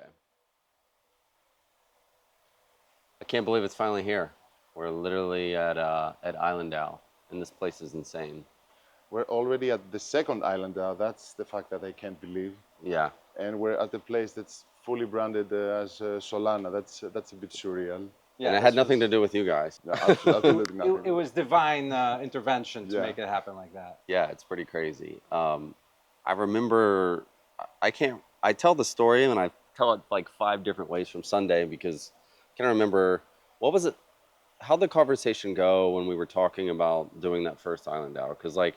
Okay. I can't believe it's finally here. We're literally at IslandDAO, and this place is insane. We're already at the second island now. That's the fact that I can't believe. Yeah. And we're at a place that's fully branded as Solana. That's a bit surreal. And it had nothing to do with you guys. Yeah, absolutely nothing. It was divine intervention to Yeah. make it happen like that. Yeah, it's pretty crazy. I remember, I tell the story and I tell it like 5 different ways from Sunday because I can't remember, what was it, how'd the conversation go when we were talking about doing that first IslandDAO? Because like,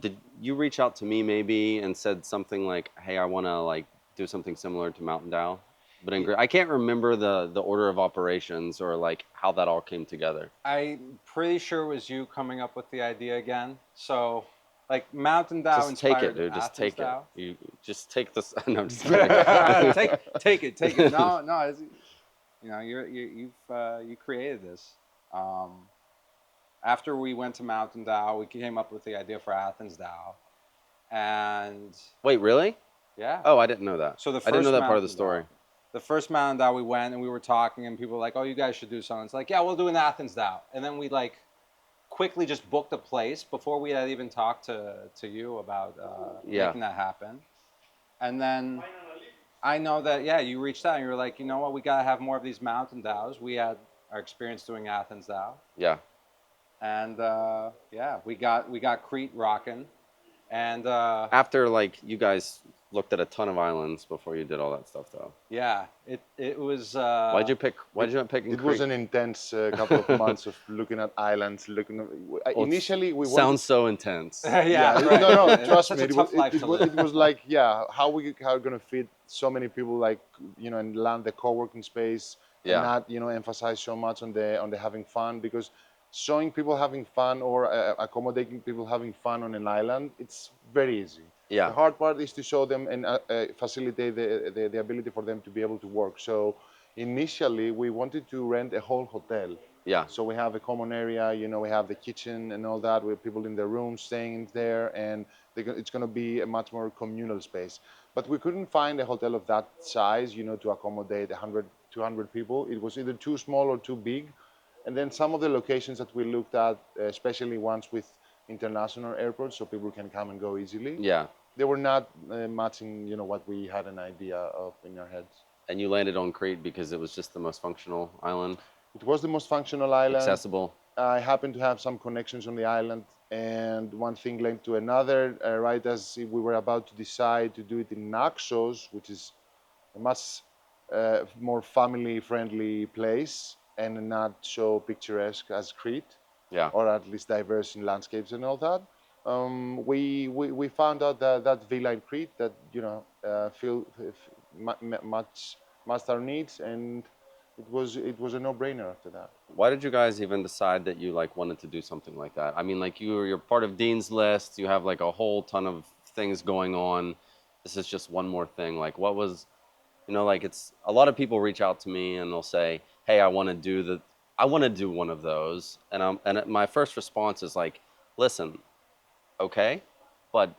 did you reach out to me maybe and said something like, hey, I want to like do something similar to Mountain DAO? But I can't remember the order of operations or like how that all came together. I'm pretty sure it was you coming up with the idea again. So, like Mountain DAO Just take inspired it, dude. Just Athens take it. DAO. You just take this. No, I'm just kidding. take it. No, you know, you created this. After we went to Mountain DAO, we came up with the idea for Athens DAO, and Wait, really? yeah. Oh, I didn't know that. So the I didn't know first that part of the Mountain story. DAO, the first Mountain DAO we went and we were talking and people were like, oh, you guys should do something. It's like, yeah, we'll do an Athens DAO. And then we like quickly just booked a place before we had even talked to you about Yeah. making that happen. And then I know that, yeah, you reached out and you were like, you know what, we got to have more of these Mountain DAOs. We had our experience doing Athens DAO. Yeah. And yeah, we got Crete rocking. And After like you guys looked at a ton of islands before you did all that stuff, though. yeah, it was. Why'd you end up picking It Crete? was an intense couple of months of looking at islands. Initially, we wanted. Sounds so intense. yeah, No, right. no, trust Such me. a tough life to live. It was like, yeah, how we are gonna fit so many people, like and land the co-working space, Yeah. and not emphasize so much on the having fun, because showing people having fun or accommodating people having fun on an island, it's very easy. Yeah. The hard part is to show them and facilitate the ability for them to be able to work. So initially, we wanted to rent a whole hotel. Yeah. So we have a common area, we have the kitchen and all that, with people in their rooms staying in there, and it's going to be a much more communal space. But we couldn't find a hotel of that size, to accommodate 100, 200 people. It was either too small or too big. And then some of the locations that we looked at, especially ones with international airports, so people can come and go easily, Yeah. they were not matching, what we had an idea of in our heads. And you landed on Crete because it was just the most functional island, It was the most functional island. accessible. I happened to have some connections on the island, and one thing led to another. Right as we were about to decide to do it in Naxos, which is a much more family-friendly place and not so picturesque as Crete, Yeah. or at least diverse in landscapes and all that. We found out that villa in Crete that matched our needs, and it was a no-brainer after that. Why did you guys even decide that you like wanted to do something like that? I mean, like you're part of Deanslist. You have like a whole ton of things going on. This is just one more thing. Like, what was, like it's a lot of people reach out to me and they'll say, "Hey, I want to do one of those," and my first response is like, "Listen, okay, but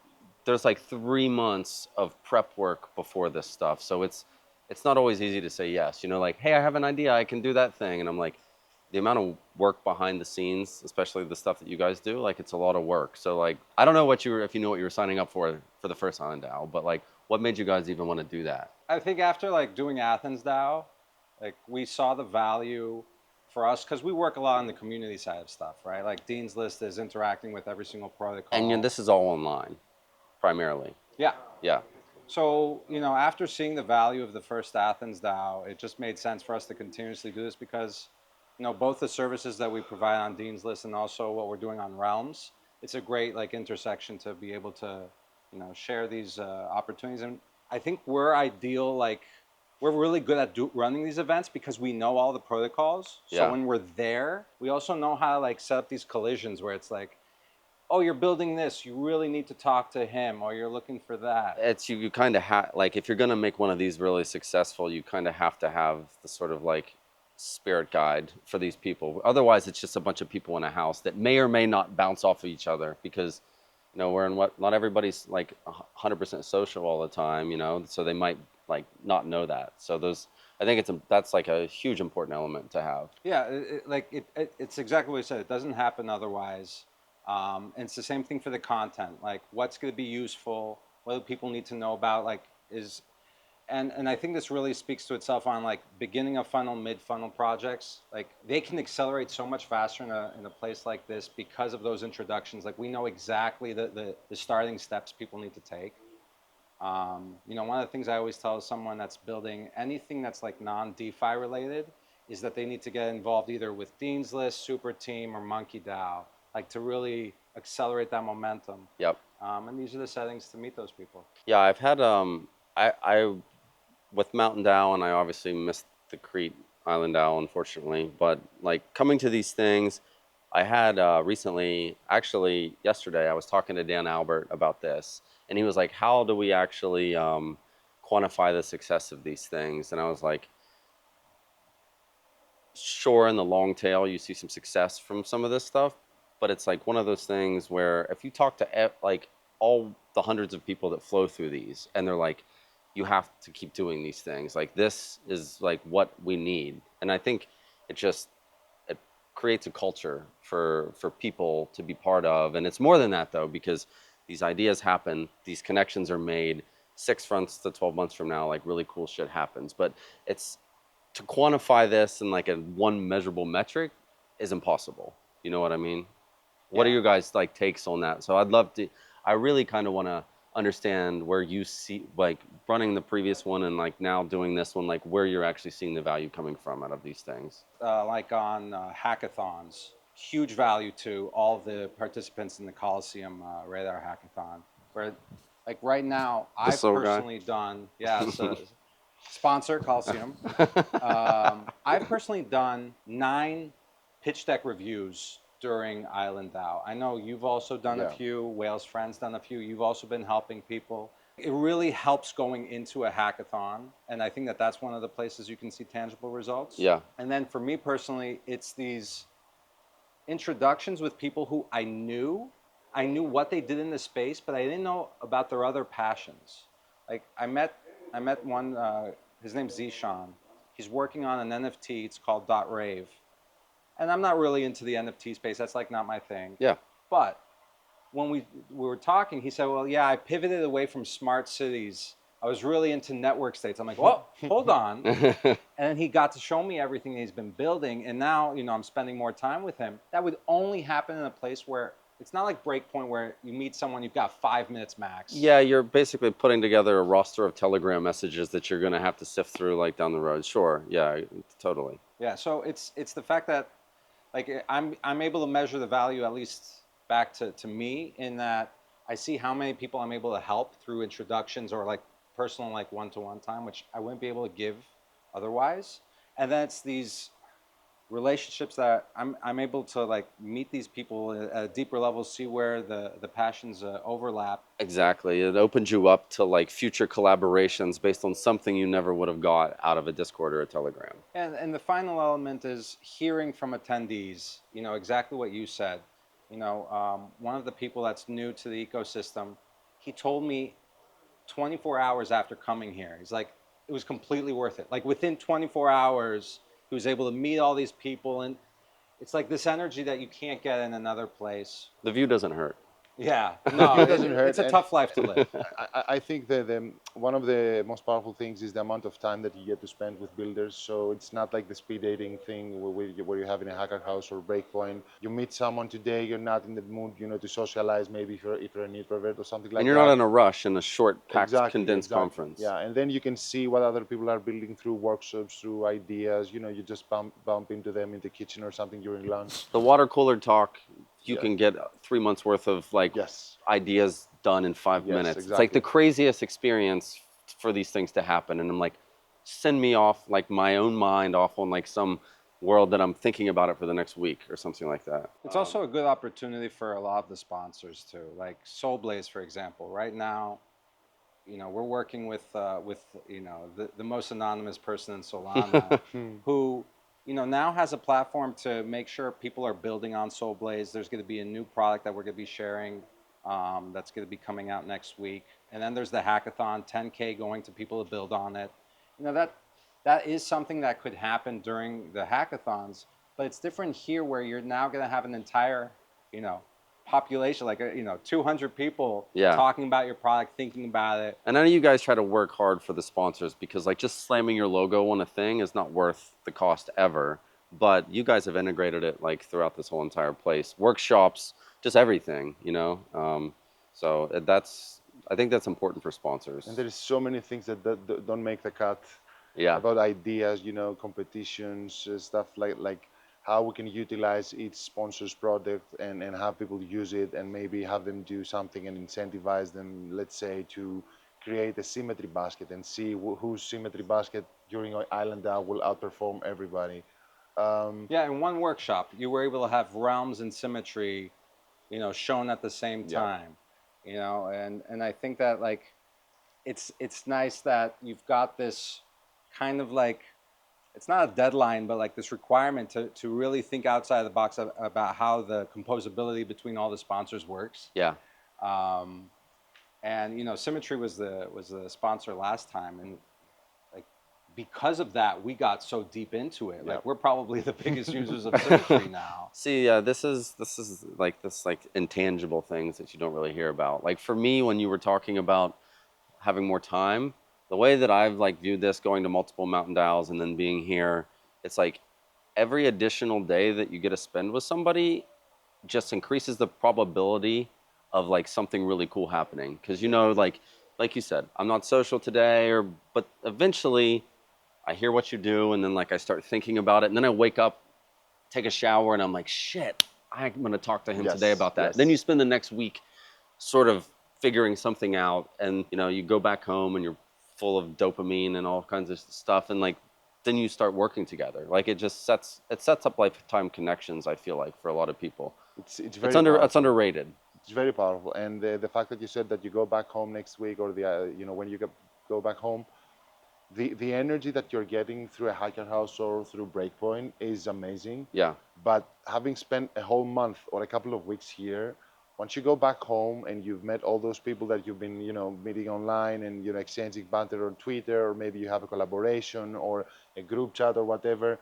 there's like 3 months of prep work before this stuff, so it's not always easy to say yes. Like, hey, I have an idea, I can do that thing," and I'm like, the amount of work behind the scenes, especially the stuff that you guys do, like it's a lot of work. So like, I don't know if you know what you were signing up for the first IslandDAO, but like, what made you guys even want to do that? I think after like doing Athens DAO, like we saw the value for us because we work a lot on the community side of stuff, right? Like Deanslist is interacting with every single protocol. And this is all online, primarily. Yeah. Yeah. So, after seeing the value of the first Athens DAO, it just made sense for us to continuously do this because, both the services that we provide on Deanslist and also what we're doing on Realms, it's a great like intersection to be able to, share these opportunities. And I think we're ideal, like we're really good at running these events because we know all the protocols. So Yeah. when we're there, we also know how to like set up these collisions where it's like, oh, you're building this, you really need to talk to him, or you're looking for that. It's you kind of have, like, if you're going to make one of these really successful, you kind of have to have the sort of like spirit guide for these people. Otherwise, it's just a bunch of people in a house that may or may not bounce off of each other because, we're in not everybody's like 100% social all the time, so they might like not know that. So those, I think that's like a huge important element to have. Yeah, it's exactly what you said. It doesn't happen otherwise. And it's the same thing for the content. Like, what's going to be useful? What do people need to know about? Like, is and I think this really speaks to itself on like beginning of funnel, mid funnel projects. Like, they can accelerate so much faster in a place like this because of those introductions. Like, we know exactly the starting steps people need to take. One of the things I always tell someone that's building anything that's like non-DeFi related is that they need to get involved either with Deanslist, Super Team, or Monkey DAO, like to really accelerate that momentum. Yep. And these are the settings to meet those people. Yeah, I've had I with Mountain DAO, and I obviously missed the Crete Island DAO, unfortunately. But like coming to these things, I had recently, actually yesterday, I was talking to Dan Albert about this, and he was like, "How do we actually quantify the success of these things?" And I was like, "Sure, in the long tail, you see some success from some of this stuff, but it's like one of those things where if you talk to like all the hundreds of people that flow through these, and they're like, you have to keep doing these things. Like this is like what we need." And I think it just it creates a culture for people to be part of. And it's more than that though, because these ideas happen, these connections are made. 6 months to 12 months from now, like really cool shit happens. But it's to quantify this in like a one measurable metric is impossible. You know what I mean? What are Yeah. your guys like takes on that? So I'd love to. I really kind of want to understand where you see like running the previous one and like now doing this one, like where you're actually seeing the value coming from out of these things. Like on hackathons, huge value to all the participants in the Coliseum Radar Hackathon. Where, like right now, The I've soul guy. personally done, yeah, so sponsor Coliseum. I've personally done 9 pitch deck reviews during IslandDAO. I know you've also done a Yeah. few. Whale's Friends done a few. You've also been helping people. It really helps going into a hackathon, and I think that that's one of the places you can see tangible results. Yeah. And then for me personally, it's these introductions with people who I knew what they did in the space, but I didn't know about their other passions. Like I met one. His name's Zishan. He's working on an NFT. It's called Dot Rave, and I'm not really into the NFT space. That's like not my thing. Yeah. But when we were talking, he said, "Well, yeah, I pivoted away from smart cities. I was really into network states." I'm like, "Well, hold on." And then he got to show me everything he's been building, and now I'm spending more time with him. That would only happen in a place where it's not like Breakpoint where you meet someone, you've got 5 minutes max. Yeah, you're basically putting together a roster of Telegram messages that you're gonna have to sift through like down the road. Sure. Yeah, totally. Yeah. So it's the fact that like I'm able to measure the value at least back to me in that I see how many people I'm able to help through introductions or like personal like one-to-one time, which I wouldn't be able to give otherwise. And then it's these relationships that I'm able to like meet these people at a deeper level, see where the passions overlap. Exactly. It opens you up to like future collaborations based on something you never would have got out of a Discord or a Telegram. And the final element is hearing from attendees. Exactly what you said. One of the people that's new to the ecosystem, he told me 24 hours after coming here, he's like, it was completely worth it. Like within 24 hours, he was able to meet all these people, and it's like this energy that you can't get in another place. The view doesn't hurt. Yeah, The no, view doesn't hurt, it's a and tough life to live. I think that one of the most powerful things is the amount of time that you get to spend with builders. So it's not like the speed dating thing where you have in a hacker house or breakpoint. You meet someone today, you're not in the mood, to socialize. Maybe if you're an introvert or something like And you're that. not in a rush in a short, packed, condensed Exactly. conference. Yeah, and then you can see what other people are building through workshops, through ideas. You just bump into them in the kitchen or something during lunch. The water cooler talk, you Yeah. can get 3 months worth of like Yes. ideas done in 5 minutes. It's like Exactly. the craziest experience for these things to happen. And I'm like, send me off like my own mind off on like some world that I'm thinking about it for the next week or something like that. It's also a good opportunity for a lot of the sponsors too, like Soulblaze, for example. Right now, we're working with the most anonymous person in Solana, who now has a platform to make sure people are building on Soulblaze. There's going to be a new product that we're going to be sharing That's going to be coming out next week. And then there's the hackathon, 10K going to people to build on it. That is something that could happen during the hackathons, but it's different here where you're now going to have an entire, you know, population, like 200 people Yeah. talking about your product, thinking about it. And I know you guys try to work hard for the sponsors because like just slamming your logo on a thing is not worth the cost ever. But you guys have integrated it like throughout this whole entire place, workshops, just everything, you know. So that's I think that's important for And sponsors. there is so many things that don't make the cut Yeah, about ideas, competitions, stuff like how we can utilize each sponsor's product and have people use it and maybe have them do something and incentivize them, let's say, to create a symmetry basket and see whose symmetry basket during our island DAO will outperform everybody. Yeah, in one workshop, you were able to have realms and symmetry, shown at the same Yeah. time, and I think that like it's nice that you've got this kind of like it's not a deadline, but like this requirement to really think outside the box about how the composability between all the sponsors works. yeah. Um, and Symmetry was the sponsor last time, and like because of that, we got so deep into it. Yeah. Like we're probably the biggest users of Symmetry now. See, this is like this like intangible things that you don't really hear about. Like for me, when you were talking about having more time, the way that I've like viewed this, going to multiple mountain dials and then being here, it's like every additional day that you get to spend with somebody just increases the probability of like something really cool happening. Because like you said, I'm not social today, but eventually I hear what you do, and then like I start thinking about it, and then I wake up, take a shower, and I'm like, shit, I'm gonna talk to him today Yes, about that. Then you yes. spend the next week sort of figuring something out, and you go back home and you're full of dopamine and all kinds of stuff, and like then you start working together. Like it sets up lifetime connections. I feel like for a lot of people, It's it's very under it's powerful. underrated. It's very powerful, and the fact that you said that you go back home next week, or when you go back home, the energy that you're getting through a hacker house or through Breakpoint is amazing. Yeah, But having spent a whole month or a couple of weeks here, once you go back home and you've met all those people that you've been, meeting online and exchanging banter on Twitter, or maybe you have a collaboration or a group chat or whatever,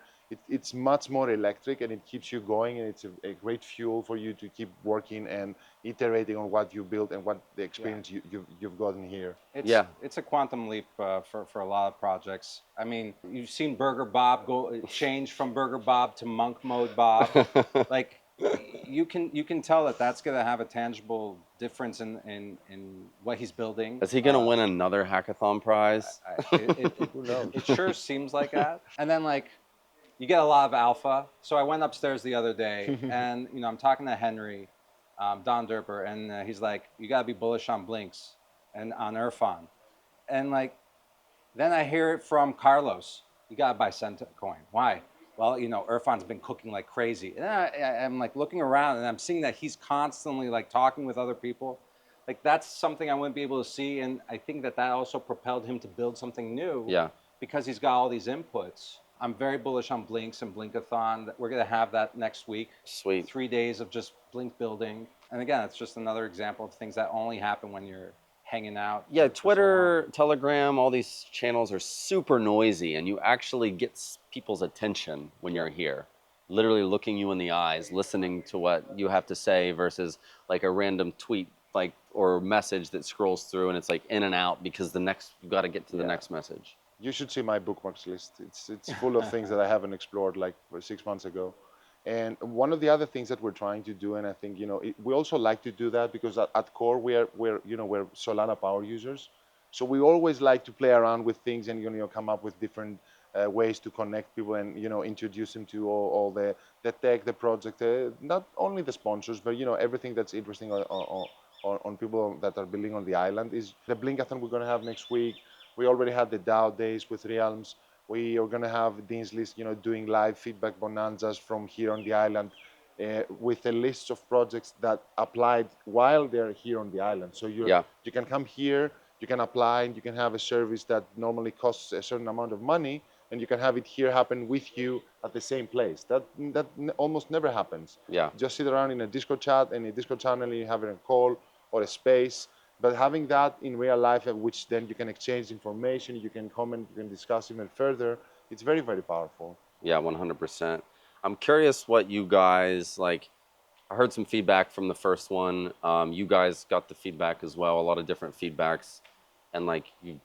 it's much more electric and it keeps you going, and it's a great fuel for you to keep working and iterating on what you built and what the Yeah. experience you've gotten here. It's yeah. it's a quantum leap for a lot of projects. I mean, you've seen Burger Bob go change from Burger Bob to Monk Mode Bob. Like you can tell that that's going to have a tangible difference in what he's building. Is he gonna win another hackathon prize? Who knows? It sure seems like that. And then like you get a lot of alpha. So I went upstairs the other day, and I'm talking to Henry, Don Derper, and he's like, "You got to be bullish on Blinks and on Irfan." And like then I hear it from Carlos. You got to buy Centacoin. Why? Well, Irfan's been cooking like crazy. And I'm like looking around, and I'm seeing that he's constantly like talking with other people. Like that's something I wouldn't be able to see, and I think that also propelled him to build something new Yeah, because he's got all these inputs. I'm very bullish on Blinks and Blinkathon. We're going to have that next week. sweet. 3 days of just Blink building. And again, it's just another example of things that only happen when you're hanging out Yeah, for so long. Twitter, Telegram, all these channels are super noisy, and you actually get people's attention when you're here. Literally looking you in the eyes, listening to what you have to say versus like a random tweet like or message that scrolls through and it's like in and out because you got to get to the Yeah. next message. You should see my bookmarks list. It's full of things that I haven't explored like 6 months ago. And one of the other things that we're trying to do, and I think we also like to do that because at core we're Solana power users, so we always like to play around with things and come up with different ways to connect people and introduce them to all the tech, the project, not only the sponsors, but everything that's interesting on people that are building on the island. Is the Blinkathon we're going to have next week. We already had the DAO days with Realms. We are going to have Deanslist, doing live feedback bonanzas from here on the island with a list of projects that applied while they're here on the island. So Yeah. you can come here, you can apply, and you can have a service that normally costs a certain amount of money, and you can have it here happen with you at the same place. That almost never happens. Yeah. Just sit around in a Discord chat and a Discord channel, and you have a call, or a space. But having that in real life, which then you can exchange information, you can comment, you can discuss even further, it's very, very powerful. Yeah, 100%. I'm curious what you guys like. I heard some feedback from the first one. You guys got the feedback as well, a lot of different feedbacks, and like you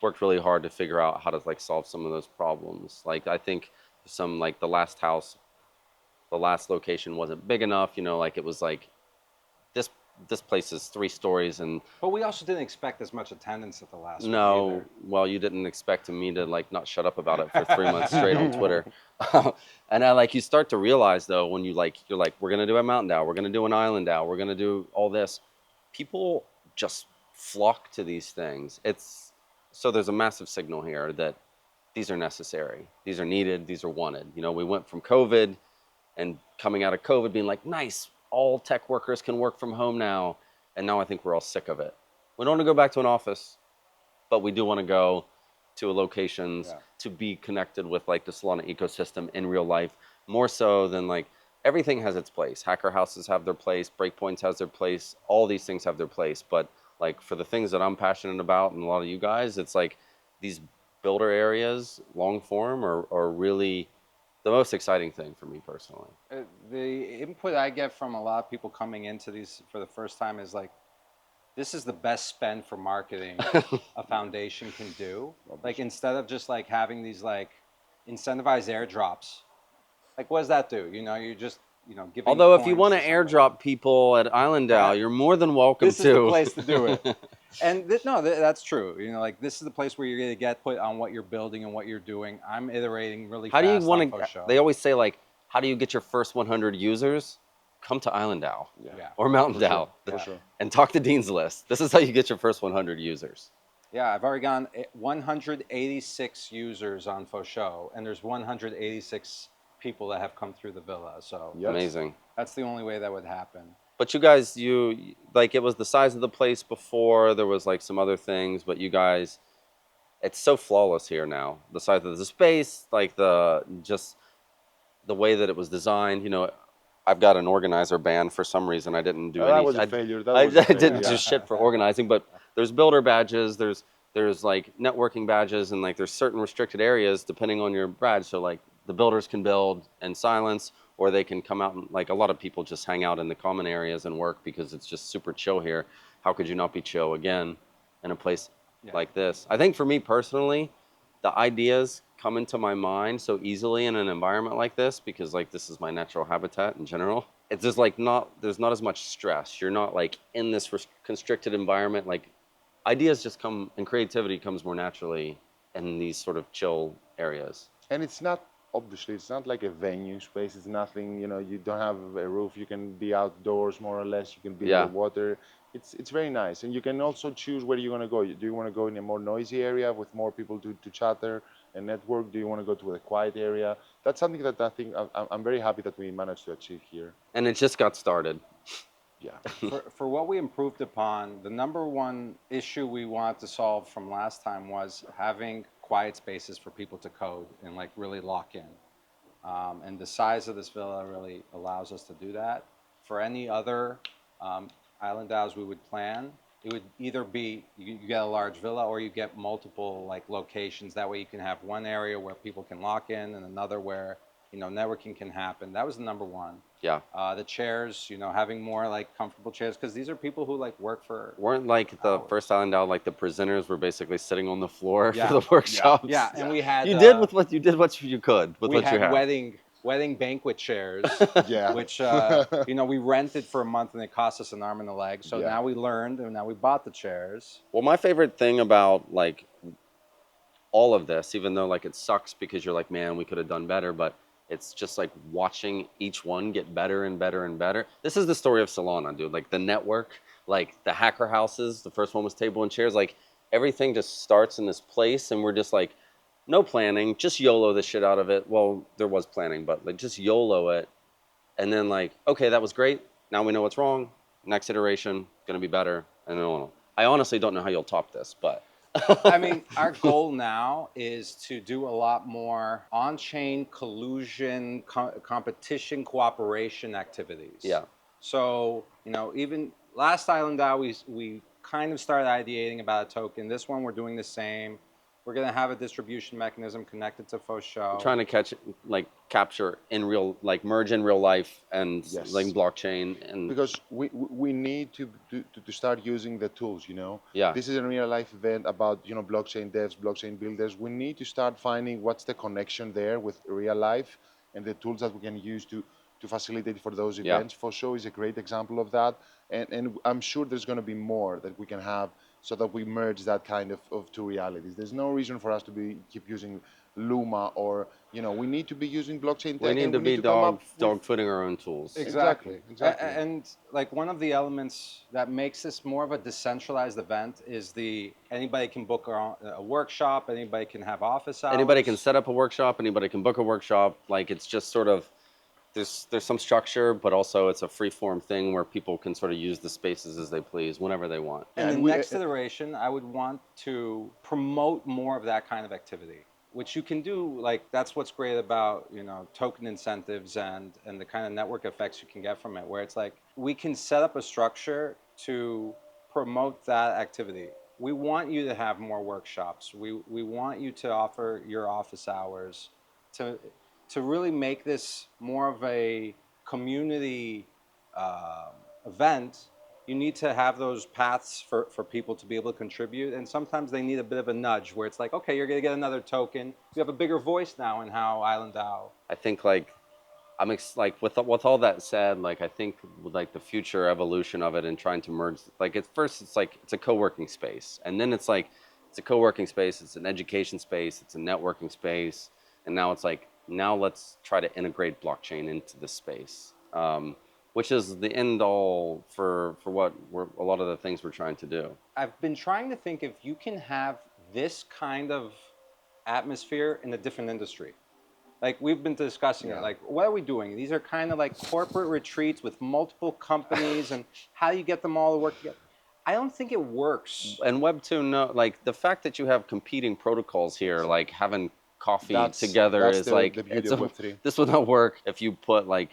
worked really hard to figure out how to like solve some of those problems. Like I think some like the last house, the last location wasn't big enough. You know, like it was like this this place is 3 stories and But we also didn't expect as much attendance at the last one no, either. well, you didn't expect me to like not shut up about it for 3 months straight on Twitter. And I like you start to realize though when you're like we're gonna do a mountain DAO, we're gonna do an island DAO, we're gonna do all this. People just flock to these things. It's so there's a massive signal here that these are necessary, these are needed, these are wanted. You know, we went from COVID and coming out of COVID being like, nice, all tech workers can work from home now. And now I think we're all sick of it. We don't want to go back to an office, but we do want to go to locations Yeah. to be connected with like the Solana ecosystem in real life, more so than like everything has its place. Hacker houses have their place, breakpoints has their place, all these things have their place. But like for the things that I'm passionate about and a lot of you guys, it's like these builder areas, long form, are really the most exciting thing for me personally. The input I get from a lot of people coming into these for the first time is like, this is the best spend for marketing a foundation can do. Like instead of just like having these like incentivized airdrops, like what does that do? You know, you're just giving. Although if you coins want to somebody. airdrop people at IslandDAO, Right. you're more than welcome This to. is the place to do it. And no, that's true. You know, like this is the place where you're gonna get put on what you're building and what you're doing. I'm iterating really How fast. do you want on to? Fosho. They always say like, how do you get your first 100 users? Come to IslandDAO Yeah. or Mountain For DAO sure, for Yeah. sure. and talk to Deanslist. This is how you get your first 100 users. Yeah, I've already gone 186 users on Fosho, and there's 186 people that have come through the villa. So Yes. Amazing. that's the only way that would happen. But you guys, you like it was the size of the place before. There was like some other things, but you guys, it's so flawless here now. The size of the space, like the just the way that it was designed. You know, I've got an organizer band for some reason. I didn't do That any. was a failure. That I was a failure. didn't Yeah. do shit for organizing, but there's builder badges. There's like networking badges, and like there's certain restricted areas depending on your badge. So like the builders can build in silence, or they can come out and like a lot of people just hang out in the common areas and work because it's just super chill here. How could you not be chill again in a place Yeah. like this? I think for me personally, the ideas come into my mind so easily in an environment like this because like this is my natural habitat in general. It's just like there's not as much stress. You're not like in this constricted environment. Like ideas just come and creativity comes more naturally in these sort of chill areas. And it's not, obviously, it's not like a venue space. It's nothing, you don't have a roof. You can be outdoors more or less. You can be Yeah. in the water. It's very nice. And you can also choose where you want to go. Do you want to go in a more noisy area with more people to chatter and network? Do you want to go to a quiet area? That's something that I think I'm very happy that we managed to achieve here. And it just got started. Yeah. For what we improved upon, the number one issue we wanted to solve from last time was having quiet spaces for people to code and like really lock in. And the size of this villa really allows us to do that. For any other island DAOs we would plan, it would either be you get a large villa or you get multiple like locations. That way you can have one area where people can lock in and another where networking can happen. That was the number one. Yeah. The chairs, having more like comfortable chairs because these are people who like work for. Weren't like the hours. first island out like the prisoners were basically sitting on the floor Yeah. for the workshops. Yeah, and we had You did with what you did what you could with we what you had had. wedding banquet chairs, Yeah. which we rented for a month and it cost us an arm and a leg. So Yeah. now we learned and now we bought the chairs. Well, my favorite thing about like all of this, even though like it sucks because you're like, man, we could have done better, but it's just like watching each one get better and better and better. This is the story of Solana, dude. Like the network, like the hacker houses. The first one was table and chairs. Like everything just starts in this place, and we're just like, no planning, just YOLO the shit out of it. Well, there was planning, but like just YOLO it, and then like, okay, that was great. Now we know what's wrong. Next iteration, gonna be better. And I honestly don't know how you'll top this, but. I mean, our goal now is to do a lot more on-chain collusion, competition, cooperation activities. Yeah. So, even last IslandDAO, we kind of started ideating about a token. This one, we're doing the same. We're going to have a distribution mechanism connected to Fosho. Trying to catch, like, capture in real, like, merge in real life and like Yes. blockchain and Because we need to start using the tools, you know. yeah. This is a real life event about, you know, blockchain devs, blockchain builders. We need to start finding what's the connection there with real life and the tools that we can use to facilitate for those Yeah. events. For sure is a great example of that, and I'm sure there's going to be more that we can have so that we merge that kind of two realities. There's no reason for us to be keep using Luma, or, you know, we need to be using blockchain We tech, need and to we need be to come up with dog footing our own tools. Exactly. exactly. And like one of the elements that makes this more of a decentralized event is the anybody can book a workshop, anybody can have office hours. Anybody can set up a workshop, anybody can book a workshop. Like, it's just sort of, there's some structure, but also it's a free form thing where people can sort of use the spaces as they please whenever they want. And the And we- next iteration, I would want to promote more of that kind of activity, which you can do. Like that's what's great about, you know, token incentives and the kind of network effects you can get from it, where it's like we can set up a structure to promote that activity. We want you to have more workshops. We want you to offer your office hours to to really make this more of a community event. You need to have those paths for people to be able to contribute. And sometimes they need a bit of a nudge where it's like, okay, you're going to get another token. You have a bigger voice now in how IslandDAO. I think, like, like, with all that said, like, I think with, like, the future evolution of it and trying to merge, like, at first it's like it's a co-working space, and then it's like it's a co-working space, it's an education space, it's a networking space, and now it's like, now let's try to integrate blockchain into this space, which is the end all for what a lot of the things we're trying to do. I've been trying to think if you can have this kind of atmosphere in a different industry. Like we've been discussing it. Like, what are we doing? These are kind of like corporate retreats with multiple companies, and how do you get them all to work together? I don't think it works. And Web2, no, like the fact that you have competing protocols here, like having coffee together that's is the, like the beauty of Web3. this would not work if you put like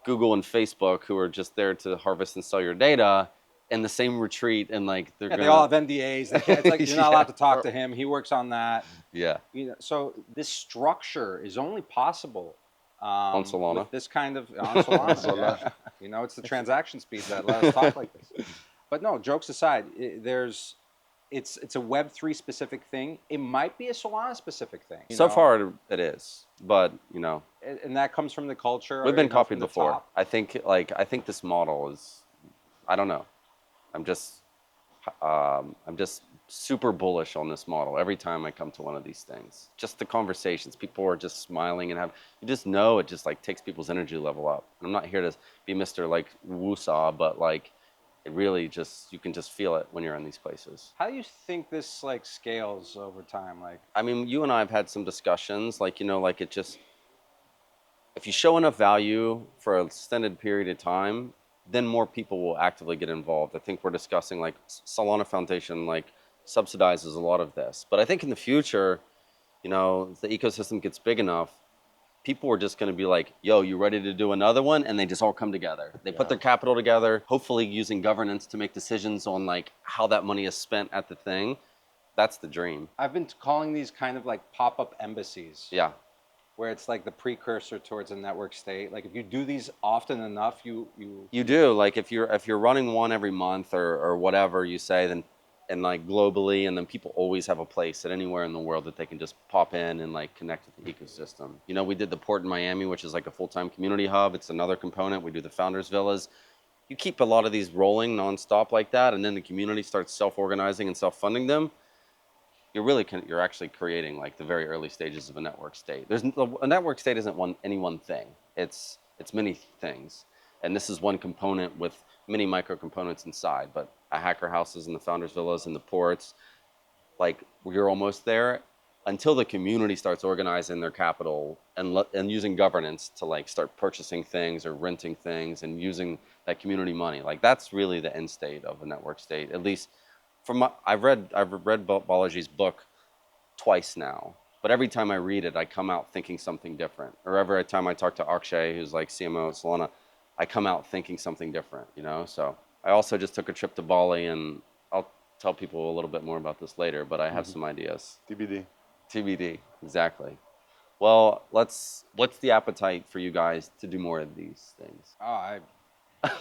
Google and Facebook, who are just there to harvest and sell your data, in the same retreat, and like they're Yeah, gonna they all have NDAs. They can't, it's like you're not Yeah. allowed to talk to him. He works on that. Yeah. You know, so this structure is only possible On Solana. with this kind of on Solana. Solana. Yeah. You know, it's the transaction speed that let us talk like this. But no, jokes aside, it's a Web3 specific thing. It might be a Solana specific thing. You So know? far it is, but you know, And that comes from the culture. we've been you know, copied from the before. top. I think this model is, I don't know. I'm just super bullish on this model every time I come to one of these things. Just the conversations, people are just smiling and you just know it just like takes people's energy level up. And I'm not here to be Mr. like woo-saw, but like it really just, you can just feel it when you're in these places. How do you think this like scales over time? Like, I mean, you and I have had some discussions, like, you know, like it just, if you show enough value for an extended period of time, then more people will actively get involved. I think we're discussing like Solana Foundation, like subsidizes a lot of this. But I think in the future, you know, if the ecosystem gets big enough, people are just going to be like, yo, you ready to do another one? And they just all come together. They put their capital together, hopefully using governance to make decisions on like how that money is spent at the thing. That's the dream. I've been calling these kind of like pop-up embassies. Yeah. Where it's like the precursor towards a network state. Like if you do these often enough, you do. Like if you're running one every month or whatever you say, then, and like globally, and then people always have a place at anywhere in the world that they can just pop in and like connect with the ecosystem. You know, we did the port in Miami, which is like a full-time community hub. It's another component. We do the founders villas. You keep a lot of these rolling nonstop like that, and then the community starts self-organizing and self-funding them. You're actually creating like the very early stages of a network state. A network state isn't any one thing. It's many things, and this is one component with many micro components inside. But a hacker houses and the founders villas and the ports, like you're almost there until the community starts organizing their capital and using governance to like start purchasing things or renting things and using that community money. Like that's really the end state of a network state, at least. I've read Balaji's book twice now, but every time I read it, I come out thinking something different. Or every time I talk to Akshay, who's like CMO at Solana, I come out thinking something different, you know? So I also just took a trip to Bali, and I'll tell people a little bit more about this later, but I have some ideas. TBD. TBD, exactly. Well, what's the appetite for you guys to do more of these things? Oh,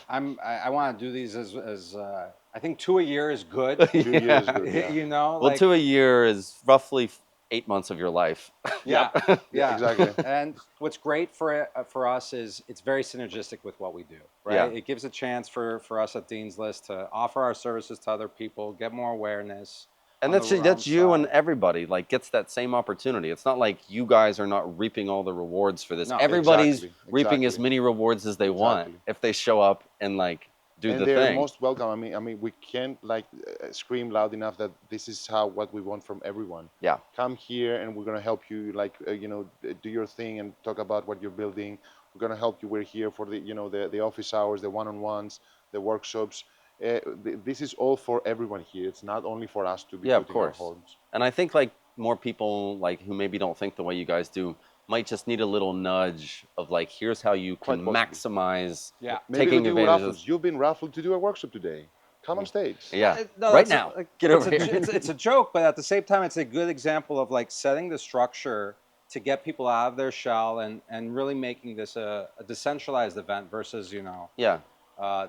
I want to do these as I think 2 a year is good. 2 years is Yeah. good. Yeah. You know, Well, like 2 a year is roughly 8 months of your life. yeah, Yep. Yeah. yeah. Exactly. And what's great for us is it's very synergistic with what we do, Yeah. right? It gives a chance for us at Dean's List to offer our services to other people, get more awareness And on the realm that's you and side. everybody like gets that same opportunity. It's not like you guys are not reaping all the rewards for this. No, Everybody's Exactly. reaping as Exactly. many rewards as they want Exactly. if they show up and like do And the they're thing. most welcome. I mean, we can't like scream loud enough that this is how what we want from everyone. Yeah. Come here, and we're gonna help you. Like do your thing and talk about what you're building. We're gonna help you. We're here for the office hours, the one-on-ones, the workshops. This is all for everyone here. It's not only for us to be Yeah, of putting our course. homes. And I think like more people like who maybe don't think the way you guys do might just need a little nudge of like here's how you Quite can possibly. maximize yeah. Maybe we taking do advantage of raffles. You've been raffled to do a workshop today. Come on stage. yeah. No, Right that's now. like Get it's over a here. it's a joke, but at the same time, it's a good example of like setting the structure to get people out of their shell and really making this a decentralized event versus Yeah.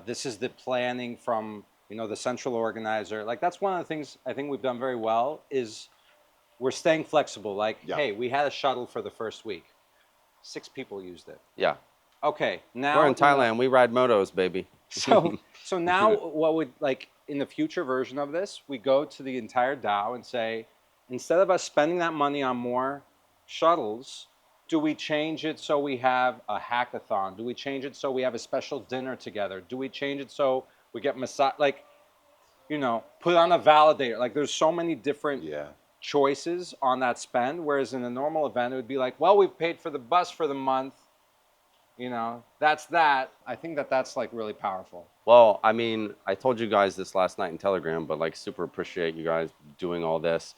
this is the planning from the central organizer. Like that's one of the things I think we've done very well is we're staying flexible. Like, Yeah. hey, we had a shuttle for the first week, 6 people used it. Yeah. Okay, We're now in Thailand. We ride motos, baby. so now what would like in the future version of this, we go to the entire DAO and say, instead of us spending that money on more shuttles, do we change it so we have a hackathon? Do we change it so we have a special dinner together? Do we change it so we get massage like put on a validator? Like there's so many different Yeah. choices on that spend, whereas in a normal event it would be like, well, we've paid for the bus for the month, that's that. I think that that's like really powerful. Well, I mean, I told you guys this last night in Telegram, but like super appreciate you guys doing all this.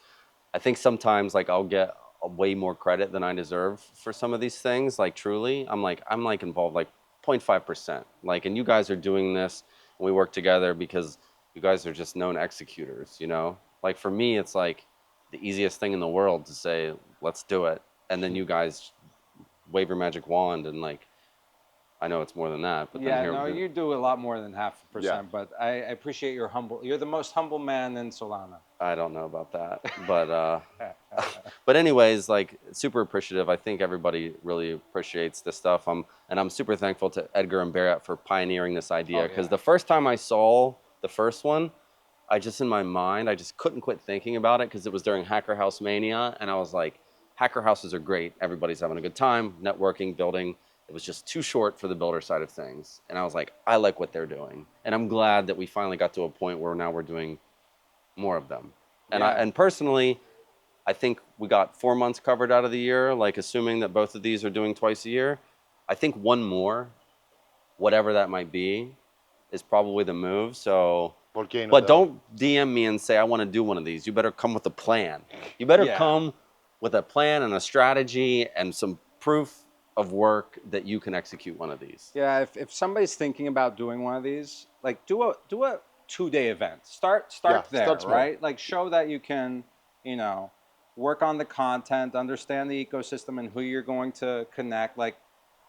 I think sometimes like I'll get way more credit than I deserve for some of these things. Like truly, I'm like involved like 0.5%. Like, and you guys are doing this and we work together because you guys are just known executors, you know? Like for me, it's like the easiest thing in the world to say, let's do it. And then you guys wave your magic wand and like, I know it's more than that, but then Yeah, here, no, you do a lot more than half a Yeah. percent, but I appreciate your humble. You're the most humble man in Solana. I don't know about that, but but anyways, like super appreciative. I think everybody really appreciates this stuff. I'm super thankful to Edgar and Barrett for pioneering this idea Oh, because yeah. the first time I saw the first one, I just in my mind I just couldn't quit thinking about it because it was during Hacker House Mania, and I was like, Hacker houses are great. Everybody's having a good time, networking, building. It was just too short for the builder side of things, and I was like, I like what they're doing, and I'm glad that we finally got to a point where now we're doing more of them. And Yeah. and personally, I think we got 4 months covered out of the year. Like assuming that both of these are doing twice a year, I think one more, whatever that might be, is probably the move. So, ¿Por qué no, but Dao? don't DM me and say I want to do one of these. You better come with a plan. You better Yeah. come with a plan and a strategy and some proof of work that you can execute one of these. Yeah, if somebody's thinking about doing one of these, like do a 2-day event. Start Yeah, there, start small. right? Like show that you can, work on the content, understand the ecosystem and who you're going to connect. Like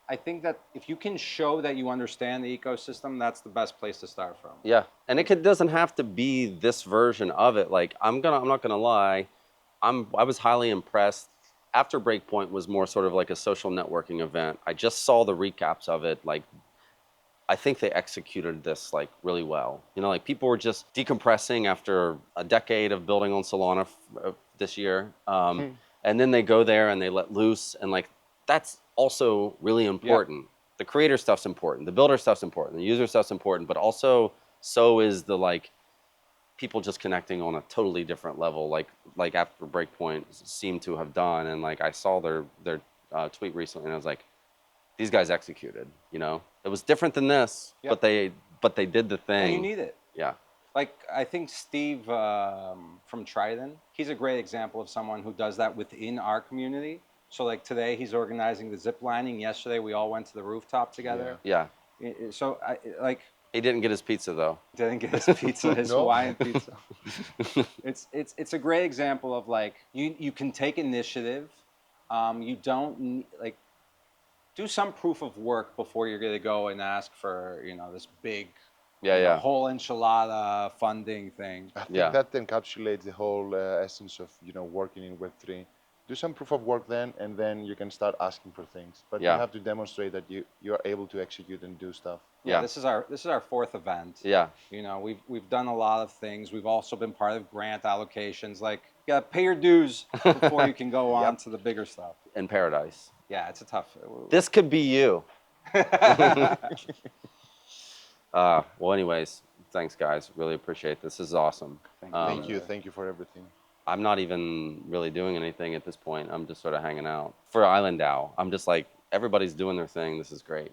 I think that if you can show that you understand the ecosystem, that's the best place to start from. Yeah, and doesn't have to be this version of it. Like I'm not gonna lie, I was highly impressed. After Breakpoint was more sort of like a social networking event. I just saw the recaps of it. Like I think they executed this like really well. You know, like people were just decompressing after a decade of building on Solana this year, and then they go there and they let loose, and like that's also really important. The creator stuff's important, the builder stuff's important, the user stuff's important, but also so is the like people just connecting on a totally different level, like after Breakpoint seemed to have done. And like I saw their tweet recently, and I was like, these guys executed. You know, it was different than this, Yep. but they did the And thing. you need it. Yeah, Like I think Steve from Trident, he's a great example of someone who does that within our community. So like today he's organizing the zip lining. Yesterday we all went to the rooftop together. yeah, So like He didn't get his pizza though. Didn't get his pizza, his No? Hawaiian pizza. It's a great example of like you can take initiative. You don't like do some proof of work before you're going to go and ask for this big Yeah, yeah. whole enchilada funding thing. I think Yeah. that encapsulates the whole essence of working in Web3. Do some proof of work then, and then you can start asking for things. But Yeah. you have to demonstrate that you are able to execute and do stuff. Yeah, Yeah. this is our fourth event. Yeah. We've done a lot of things. We've also been part of grant allocations. Like, you gotta pay your dues before you can go on to the bigger stuff. In paradise. Yeah, it's a tough. This could be you. Well, anyways, thanks, guys. Really appreciate this. This is awesome. Thank you for everything. I'm not even really doing anything at this point. I'm just sort of hanging out. For IslandDAO, I'm just like, everybody's doing their thing. This is great.